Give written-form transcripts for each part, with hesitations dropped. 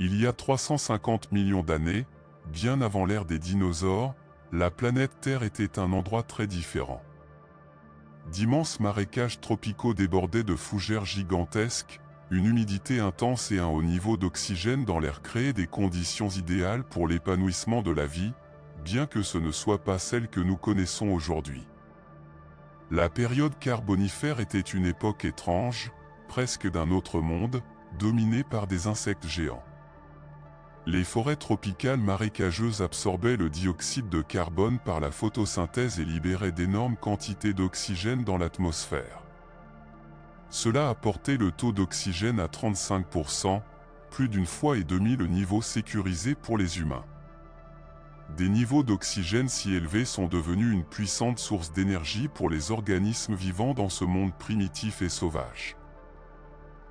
Il y a 350 millions d'années, bien avant l'ère des dinosaures, la planète Terre était un endroit très différent. D'immenses marécages tropicaux débordaient de fougères gigantesques, une humidité intense et un haut niveau d'oxygène dans l'air créaient des conditions idéales pour l'épanouissement de la vie, bien que ce ne soit pas celle que nous connaissons aujourd'hui. La période carbonifère était une époque étrange, presque d'un autre monde, dominée par des insectes géants. Les forêts tropicales marécageuses absorbaient le dioxyde de carbone par la photosynthèse et libéraient d'énormes quantités d'oxygène dans l'atmosphère. Cela a porté le taux d'oxygène à 35%, plus d'une fois et demie le niveau sécurisé pour les humains. Des niveaux d'oxygène si élevés sont devenus une puissante source d'énergie pour les organismes vivant dans ce monde primitif et sauvage.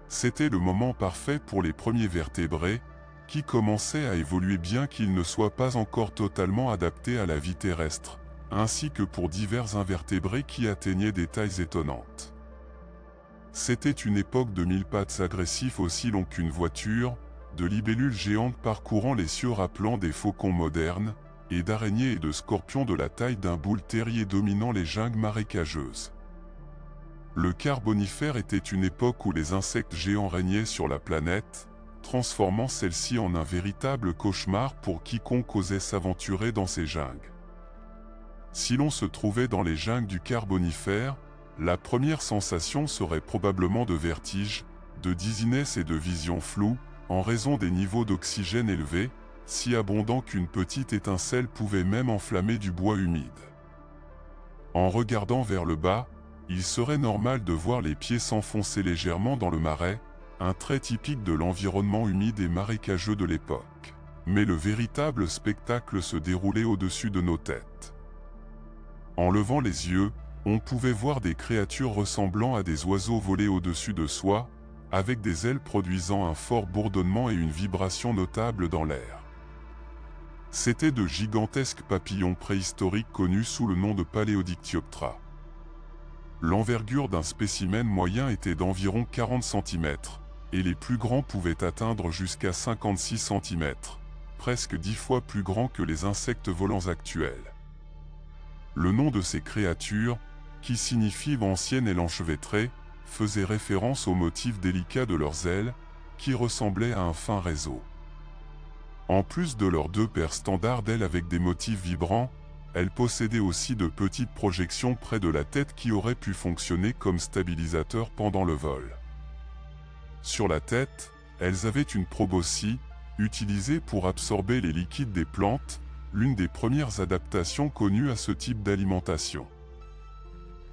C'était le moment parfait pour les premiers vertébrés, qui commençaient à évoluer bien qu'ils ne soient pas encore totalement adaptés à la vie terrestre, ainsi que pour divers invertébrés qui atteignaient des tailles étonnantes. C'était une époque de mille pattes agressifs aussi longs qu'une voiture, de libellules géantes parcourant les cieux rappelant des faucons modernes, et d'araignées et de scorpions de la taille d'un boule terrier dominant les jungles marécageuses. Le Carbonifère était une époque où les insectes géants régnaient sur la planète, transformant celle-ci en un véritable cauchemar pour quiconque osait s'aventurer dans ces jungles. Si l'on se trouvait dans les jungles du Carbonifère, la première sensation serait probablement de vertige, de dizziness et de vision floue, en raison des niveaux d'oxygène élevés, si abondants qu'une petite étincelle pouvait même enflammer du bois humide. En regardant vers le bas, il serait normal de voir les pieds s'enfoncer légèrement dans le marais, un trait typique de l'environnement humide et marécageux de l'époque. Mais le véritable spectacle se déroulait au-dessus de nos têtes. En levant les yeux, on pouvait voir des créatures ressemblant à des oiseaux voler au-dessus de soi, avec des ailes produisant un fort bourdonnement et une vibration notable dans l'air. C'étaient de gigantesques papillons préhistoriques connus sous le nom de Paléodictyoptera. L'envergure d'un spécimen moyen était d'environ 40 cm, et les plus grands pouvaient atteindre jusqu'à 56 cm, presque 10 fois plus grands que les insectes volants actuels. Le nom de ces créatures, qui signifie ancienne et l'enchevêtrée, faisait référence au motif délicat de leurs ailes, qui ressemblaient à un fin réseau. En plus de leurs deux paires standards d'ailes avec des motifs vibrants, elles possédaient aussi de petites projections près de la tête qui auraient pu fonctionner comme stabilisateurs pendant le vol. Sur la tête, elles avaient une proboscis, utilisée pour absorber les liquides des plantes, l'une des premières adaptations connues à ce type d'alimentation.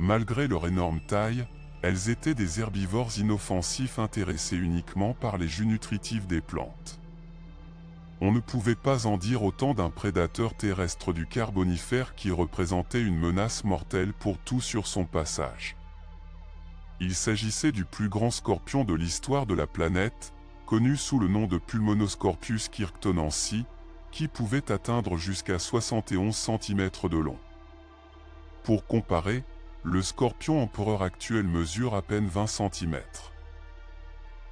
Malgré leur énorme taille, elles étaient des herbivores inoffensifs intéressés uniquement par les jus nutritifs des plantes. On ne pouvait pas en dire autant d'un prédateur terrestre du Carbonifère qui représentait une menace mortelle pour tout sur son passage. Il s'agissait du plus grand scorpion de l'histoire de la planète, connu sous le nom de Pulmonoscorpius kirktonensis, qui pouvait atteindre jusqu'à 71 cm de long. Pour comparer, le scorpion empereur actuel mesure à peine 20 cm.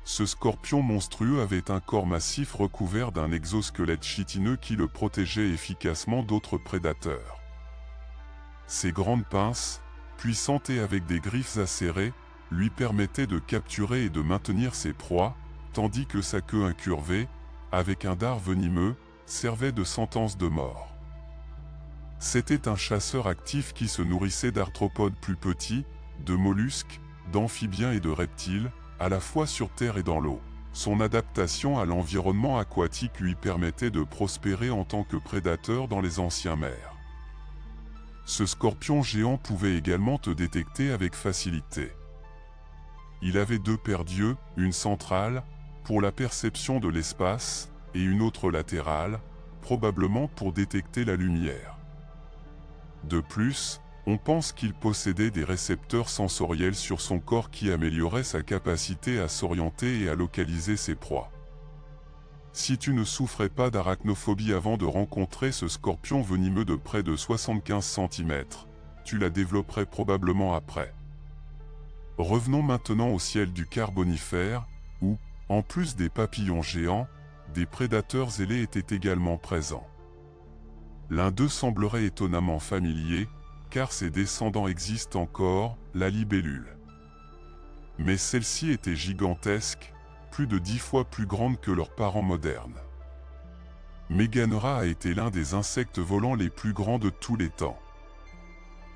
Ce scorpion monstrueux avait un corps massif recouvert d'un exosquelette chitineux qui le protégeait efficacement d'autres prédateurs. Ses grandes pinces, puissantes et avec des griffes acérées, lui permettaient de capturer et de maintenir ses proies, tandis que sa queue incurvée, avec un dard venimeux, servait de sentence de mort. C'était un chasseur actif qui se nourrissait d'arthropodes plus petits, de mollusques, d'amphibiens et de reptiles, à la fois sur terre et dans l'eau. Son adaptation à l'environnement aquatique lui permettait de prospérer en tant que prédateur dans les anciennes mers. Ce scorpion géant pouvait également te détecter avec facilité. Il avait deux paires d'yeux, une centrale, pour la perception de l'espace, et une autre latérale, probablement pour détecter la lumière. De plus, on pense qu'il possédait des récepteurs sensoriels sur son corps qui amélioraient sa capacité à s'orienter et à localiser ses proies. Si tu ne souffrais pas d'arachnophobie avant de rencontrer ce scorpion venimeux de près de 75 cm, tu la développerais probablement après. Revenons maintenant au ciel du Carbonifère, où, en plus des papillons géants, des prédateurs ailés étaient également présents. L'un d'eux semblerait étonnamment familier, car ses descendants existent encore, la libellule. Mais celle-ci était gigantesque, plus de 10 fois plus grande que leurs parents modernes. Meganera a été l'un des insectes volants les plus grands de tous les temps.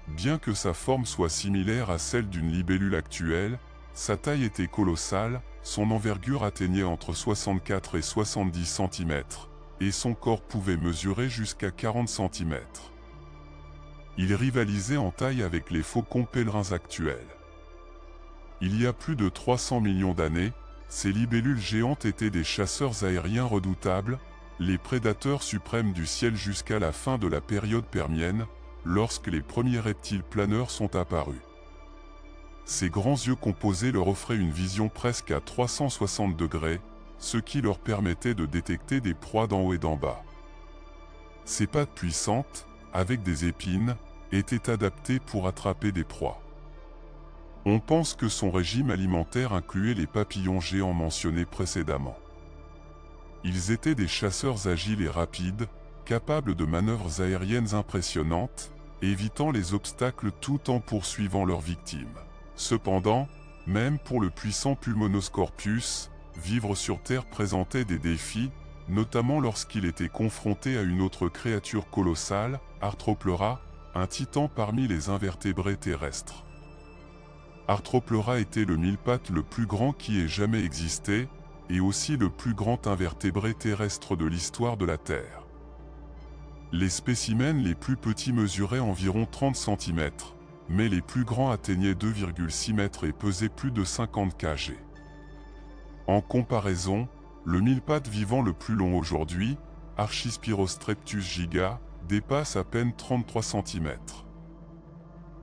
Bien que sa forme soit similaire à celle d'une libellule actuelle, sa taille était colossale, son envergure atteignait entre 64 et 70 cm, et son corps pouvait mesurer jusqu'à 40 cm. Il rivalisait en taille avec les faucons pèlerins actuels. Il y a plus de 300 millions d'années, ces libellules géantes étaient des chasseurs aériens redoutables, les prédateurs suprêmes du ciel jusqu'à la fin de la période permienne, lorsque les premiers reptiles planeurs sont apparus. Ces grands yeux composés leur offraient une vision presque à 360 degrés, ce qui leur permettait de détecter des proies d'en haut et d'en bas. Ses pattes puissantes, avec des épines, étaient adaptées pour attraper des proies. On pense que son régime alimentaire incluait les papillons géants mentionnés précédemment. Ils étaient des chasseurs agiles et rapides, capables de manœuvres aériennes impressionnantes, évitant les obstacles tout en poursuivant leurs victimes. Cependant, même pour le puissant Pulmonoscorpius, vivre sur Terre présentait des défis, notamment lorsqu'il était confronté à une autre créature colossale, Arthropleura, un titan parmi les invertébrés terrestres. Arthropleura était le mille-pattes le plus grand qui ait jamais existé, et aussi le plus grand invertébré terrestre de l'histoire de la Terre. Les spécimens les plus petits mesuraient environ 30 cm, mais les plus grands atteignaient 2,6 mètres et pesaient plus de 50 kg. En comparaison, le mille-pattes vivant le plus long aujourd'hui, Archispirostreptus giga, dépasse à peine 33 cm.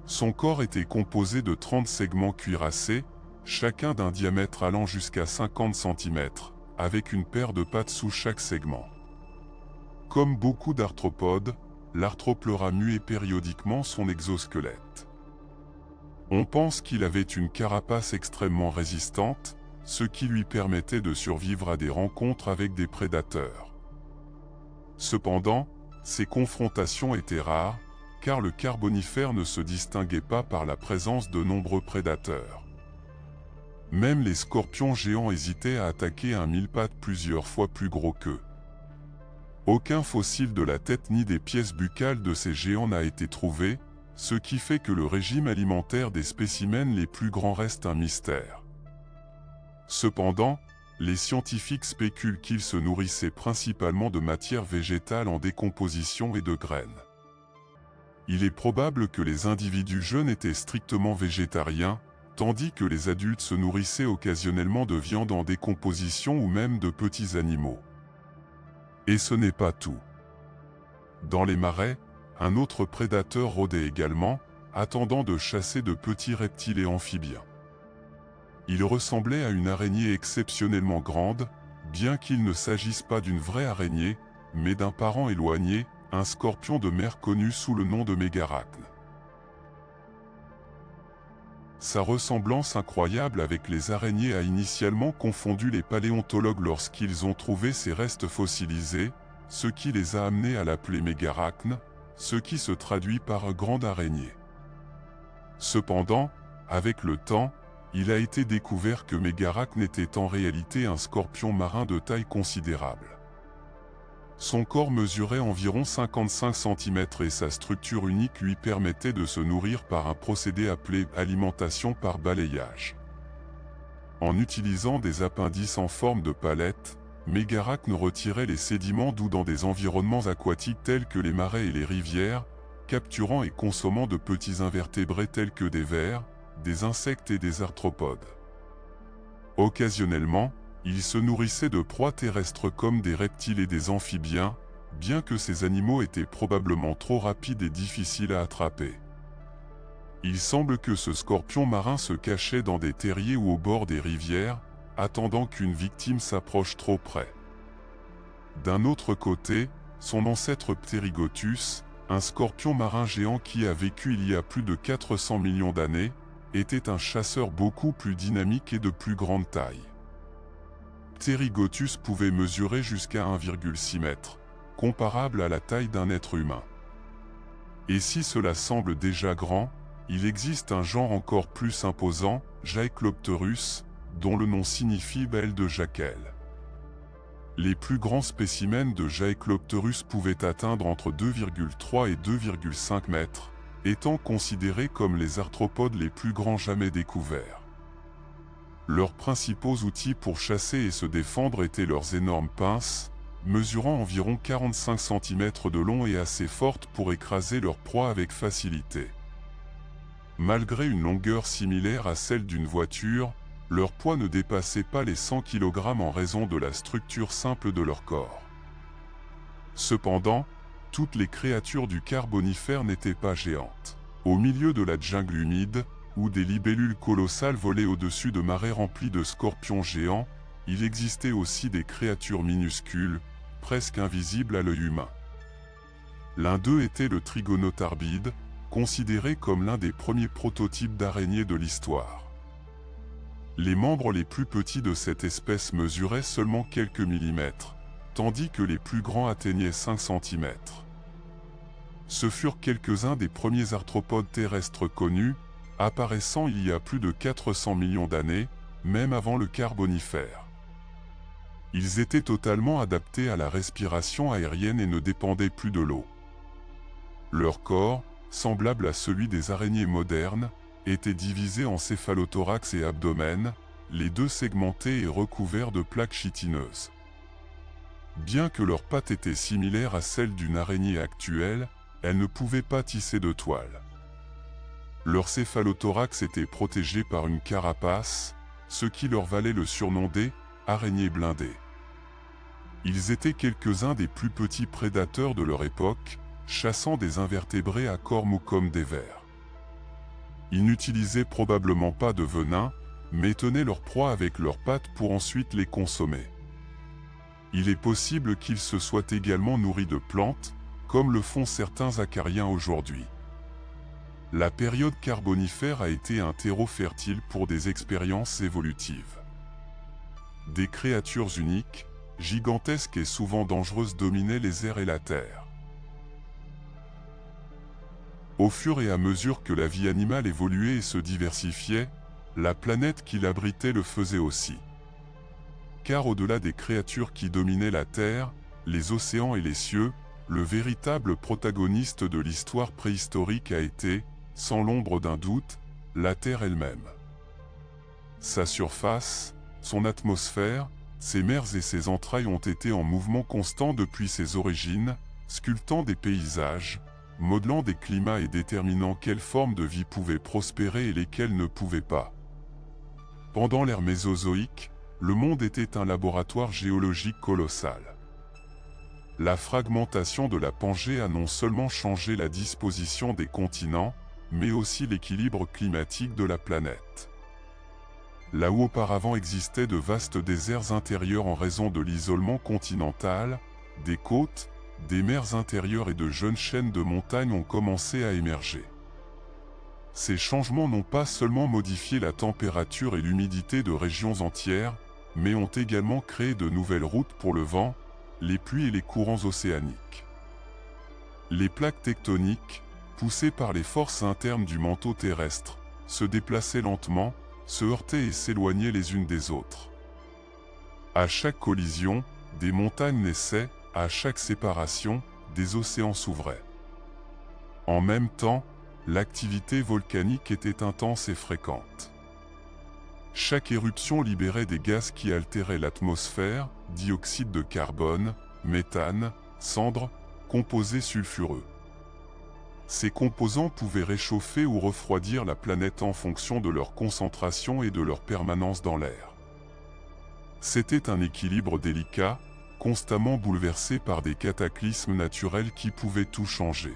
Son corps était composé de 30 segments cuirassés, chacun d'un diamètre allant jusqu'à 50 cm, avec une paire de pattes sous chaque segment. Comme beaucoup d'arthropodes, l'Arthropleura muait périodiquement son exosquelette. On pense qu'il avait une carapace extrêmement résistante, ce qui lui permettait de survivre à des rencontres avec des prédateurs. Cependant, ces confrontations étaient rares, car le Carbonifère ne se distinguait pas par la présence de nombreux prédateurs. Même les scorpions géants hésitaient à attaquer un mille-pattes plusieurs fois plus gros qu'eux. Aucun fossile de la tête ni des pièces buccales de ces géants n'a été trouvé, ce qui fait que le régime alimentaire des spécimens les plus grands reste un mystère. Cependant, les scientifiques spéculent qu'ils se nourrissaient principalement de matière végétale en décomposition et de graines. Il est probable que les individus jeunes étaient strictement végétariens, tandis que les adultes se nourrissaient occasionnellement de viande en décomposition ou même de petits animaux. Et ce n'est pas tout. Dans les marais, un autre prédateur rôdait également, attendant de chasser de petits reptiles et amphibiens. Il ressemblait à une araignée exceptionnellement grande, bien qu'il ne s'agisse pas d'une vraie araignée, mais d'un parent éloigné, un scorpion de mer connu sous le nom de mégarachne. Sa ressemblance incroyable avec les araignées a initialement confondu les paléontologues lorsqu'ils ont trouvé ces restes fossilisés, ce qui les a amenés à l'appeler mégarachne, ce qui se traduit par grande araignée. Cependant, avec le temps, il a été découvert que mégarachne était en réalité un scorpion marin de taille considérable. Son corps mesurait environ 55 cm et sa structure unique lui permettait de se nourrir par un procédé appelé alimentation par balayage. En utilisant des appendices en forme de palette, mégarachne retirait les sédiments d'eau dans des environnements aquatiques tels que les marais et les rivières, capturant et consommant de petits invertébrés tels que des vers, des insectes et des arthropodes. Occasionnellement, il se nourrissait de proies terrestres comme des reptiles et des amphibiens, bien que ces animaux étaient probablement trop rapides et difficiles à attraper. Il semble que ce scorpion marin se cachait dans des terriers ou au bord des rivières, attendant qu'une victime s'approche trop près. D'un autre côté, son ancêtre Pterigotus, un scorpion marin géant qui a vécu il y a plus de 400 millions d'années, était un chasseur beaucoup plus dynamique et de plus grande taille. Pterigotus pouvait mesurer jusqu'à 1,6 m, comparable à la taille d'un être humain. Et si cela semble déjà grand, il existe un genre encore plus imposant, Jaekelopterus, dont le nom signifie belle de jaquelle. Les plus grands spécimens de Jaekelopterus pouvaient atteindre entre 2,3 et 2,5 mètres, étant considérés comme les arthropodes les plus grands jamais découverts. Leurs principaux outils pour chasser et se défendre étaient leurs énormes pinces, mesurant environ 45 cm de long et assez fortes pour écraser leur proie avec facilité. Malgré une longueur similaire à celle d'une voiture, leur poids ne dépassait pas les 100 kg en raison de la structure simple de leur corps. Cependant, toutes les créatures du Carbonifère n'étaient pas géantes. Au milieu de la jungle humide, où des libellules colossales volaient au-dessus de marais remplis de scorpions géants, il existait aussi des créatures minuscules, presque invisibles à l'œil humain. L'un d'eux était le Trigonotarbide, considéré comme l'un des premiers prototypes d'araignées de l'histoire. Les membres les plus petits de cette espèce mesuraient seulement quelques millimètres, tandis que les plus grands atteignaient 5 cm. Ce furent quelques-uns des premiers arthropodes terrestres connus, apparaissant il y a plus de 400 millions d'années, même avant le Carbonifère. Ils étaient totalement adaptés à la respiration aérienne et ne dépendaient plus de l'eau. Leur corps, semblable à celui des araignées modernes, était divisé en céphalothorax et abdomen, les deux segmentés et recouverts de plaques chitineuses. Bien que leurs pattes étaient similaires à celles d'une araignée actuelle, elles ne pouvaient pas tisser de toile. Leur céphalothorax était protégé par une carapace, ce qui leur valait le surnom des « araignées blindées ». Ils étaient quelques-uns des plus petits prédateurs de leur époque, chassant des invertébrés à cornes ou comme des vers. Ils n'utilisaient probablement pas de venin, mais tenaient leur proie avec leurs pattes pour ensuite les consommer. Il est possible qu'ils se soient également nourris de plantes, comme le font certains acariens aujourd'hui. La période Carbonifère a été un terreau fertile pour des expériences évolutives. Des créatures uniques, gigantesques et souvent dangereuses dominaient les airs et la terre. Au fur et à mesure que la vie animale évoluait et se diversifiait, la planète qui l'abritait le faisait aussi. Car au-delà des créatures qui dominaient la Terre, les océans et les cieux, le véritable protagoniste de l'histoire préhistorique a été, sans l'ombre d'un doute, la Terre elle-même. Sa surface, son atmosphère, ses mers et ses entrailles ont été en mouvement constant depuis ses origines, sculptant des paysages, modelant des climats et déterminant quelles formes de vie pouvaient prospérer et lesquelles ne pouvaient pas. Pendant l'ère mésozoïque, le monde était un laboratoire géologique colossal. La fragmentation de la Pangée a non seulement changé la disposition des continents, mais aussi l'équilibre climatique de la planète. Là où auparavant existaient de vastes déserts intérieurs en raison de l'isolement continental, des côtes, des mers intérieures et de jeunes chaînes de montagnes ont commencé à émerger. Ces changements n'ont pas seulement modifié la température et l'humidité de régions entières, mais ont également créé de nouvelles routes pour le vent, les pluies et les courants océaniques. Les plaques tectoniques, poussées par les forces internes du manteau terrestre, se déplaçaient lentement, se heurtaient et s'éloignaient les unes des autres. À chaque collision, des montagnes naissaient, à chaque séparation, des océans s'ouvraient. En même temps, l'activité volcanique était intense et fréquente. Chaque éruption libérait des gaz qui altéraient l'atmosphère, dioxyde de carbone, méthane, cendres, composés sulfureux. Ces composants pouvaient réchauffer ou refroidir la planète en fonction de leur concentration et de leur permanence dans l'air. C'était un équilibre délicat, constamment bouleversé par des cataclysmes naturels qui pouvaient tout changer.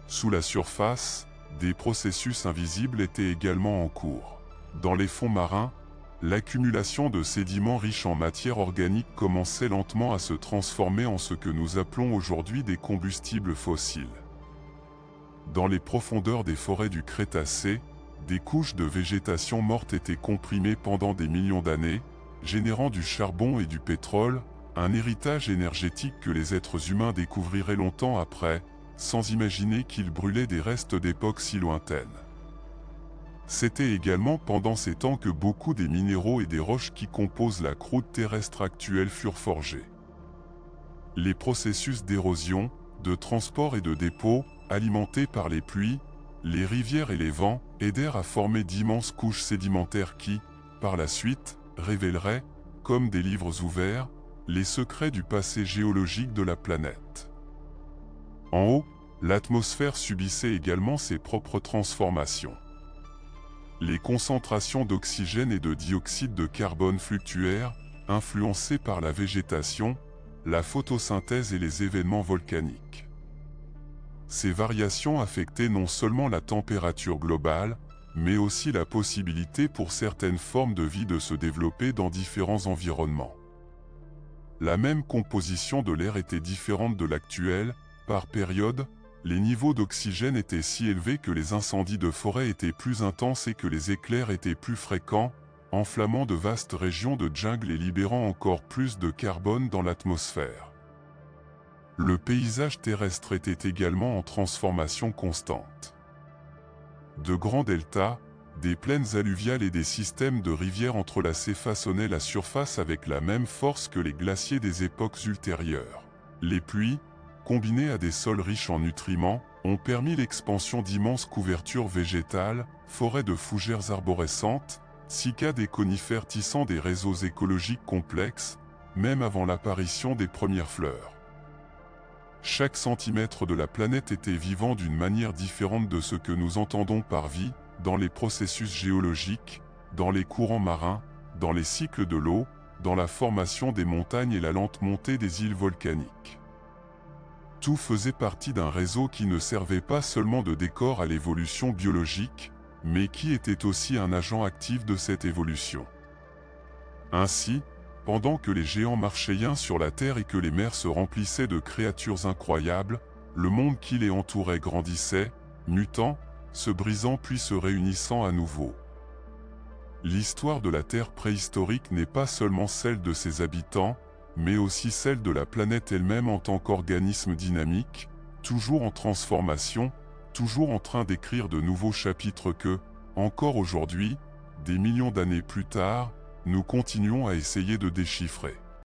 Sous la surface, des processus invisibles étaient également en cours. Dans les fonds marins, l'accumulation de sédiments riches en matière organique commençait lentement à se transformer en ce que nous appelons aujourd'hui des combustibles fossiles. Dans les profondeurs des forêts du Crétacé, des couches de végétation morte étaient comprimées pendant des millions d'années, générant du charbon et du pétrole, un héritage énergétique que les êtres humains découvriraient longtemps après, sans imaginer qu'ils brûlaient des restes d'époques si lointaines. C'était également pendant ces temps que beaucoup des minéraux et des roches qui composent la croûte terrestre actuelle furent forgés. Les processus d'érosion, de transport et de dépôt, alimentés par les pluies, les rivières et les vents, aidèrent à former d'immenses couches sédimentaires qui, par la suite, révéleraient, comme des livres ouverts, les secrets du passé géologique de la planète. En haut, l'atmosphère subissait également ses propres transformations. Les concentrations d'oxygène et de dioxyde de carbone fluctuèrent, influencées par la végétation, la photosynthèse et les événements volcaniques. Ces variations affectaient non seulement la température globale, mais aussi la possibilité pour certaines formes de vie de se développer dans différents environnements. La même composition de l'air était différente de l'actuelle, par période, les niveaux d'oxygène étaient si élevés que les incendies de forêt étaient plus intenses et que les éclairs étaient plus fréquents, enflammant de vastes régions de jungle et libérant encore plus de carbone dans l'atmosphère. Le paysage terrestre était également en transformation constante. De grands deltas, des plaines alluviales et des systèmes de rivières entrelacées façonnaient la surface avec la même force que les glaciers des époques ultérieures. Les pluies, combinées à des sols riches en nutriments, ont permis l'expansion d'immenses couvertures végétales, forêts de fougères arborescentes, cycades et conifères tissant des réseaux écologiques complexes, même avant l'apparition des premières fleurs. Chaque centimètre de la planète était vivant d'une manière différente de ce que nous entendons par vie, dans les processus géologiques, dans les courants marins, dans les cycles de l'eau, dans la formation des montagnes et la lente montée des îles volcaniques. Tout faisait partie d'un réseau qui ne servait pas seulement de décor à l'évolution biologique, mais qui était aussi un agent actif de cette évolution. Ainsi, pendant que les géants marchaient sur la terre et que les mers se remplissaient de créatures incroyables, le monde qui les entourait grandissait, mutant, se brisant puis se réunissant à nouveau. L'histoire de la Terre préhistorique n'est pas seulement celle de ses habitants, mais aussi celle de la planète elle-même en tant qu'organisme dynamique, toujours en transformation, toujours en train d'écrire de nouveaux chapitres que, encore aujourd'hui, des millions d'années plus tard, nous continuons à essayer de déchiffrer.